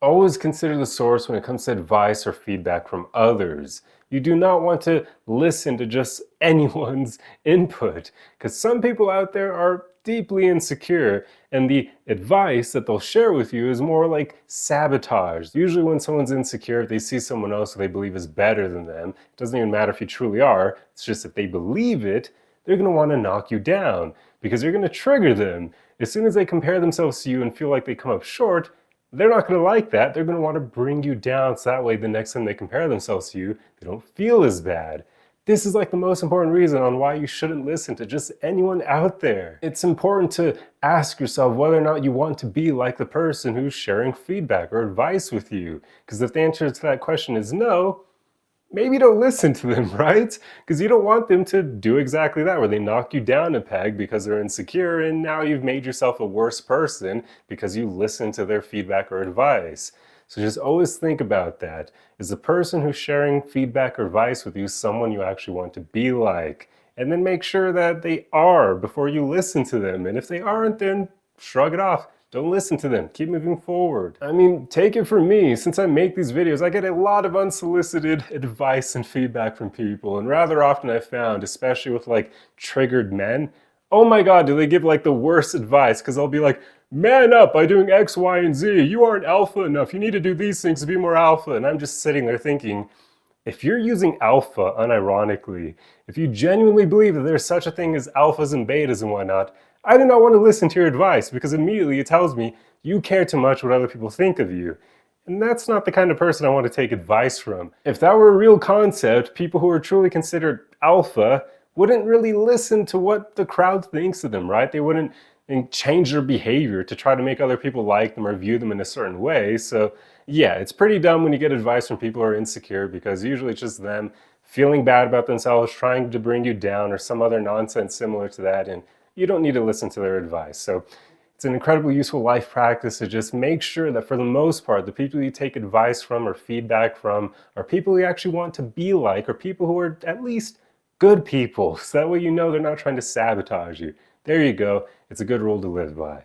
Always consider the source when it comes to advice or feedback from others. You do not want to listen to just anyone's input because some people out there are deeply insecure and the advice that they'll share with you is more like sabotage. Usually when someone's insecure, if they see someone else who they believe is better than them, it doesn't even matter if you truly are, it's just if they believe it, they're going to want to knock you down because you're going to trigger them. As soon as they compare themselves to you and feel like they come up short, they're not going to like that. They're going to want to bring you down so that way the next time they compare themselves to you, they don't feel as bad. This is like the most important reason on why you shouldn't listen to just anyone out there. It's important to ask yourself whether or not you want to be like the person who's sharing feedback or advice with you. Because if the answer to that question is no, maybe don't listen to them, right? Because you don't want them to do exactly that, where they knock you down a peg because they're insecure, and now you've made yourself a worse person because you listen to their feedback or advice. So just always think about that. Is the person who's sharing feedback or advice with you someone you actually want to be like? And then make sure that they are before you listen to them. And if they aren't, then shrug it off. Don't listen to them. Keep moving forward. I mean, take it from me. Since I make these videos, I get a lot of unsolicited advice and feedback from people. And rather often I've found, especially with like triggered men, oh my God, do they give like the worst advice? Because I'll be like, man up by doing X, Y, and Z. You aren't alpha enough. You need to do these things to be more alpha. And I'm just sitting there thinking, if you're using alpha unironically, if you genuinely believe that there's such a thing as alphas and betas and whatnot, I do not want to listen to your advice because immediately it tells me you care too much what other people think of you. And that's not the kind of person I want to take advice from. If that were a real concept, people who are truly considered alpha wouldn't really listen to what the crowd thinks of them, right? They wouldn't change their behavior to try to make other people like them or view them in a certain way. So yeah, it's pretty dumb when you get advice from people who are insecure because usually it's just them feeling bad about themselves, trying to bring you down or some other nonsense similar to that. And you don't need to listen to their advice. So it's an incredibly useful life practice to just make sure that for the most part, the people you take advice from or feedback from are people you actually want to be like, or people who are at least good people. So that way you know they're not trying to sabotage you. There you go. It's a good rule to live by.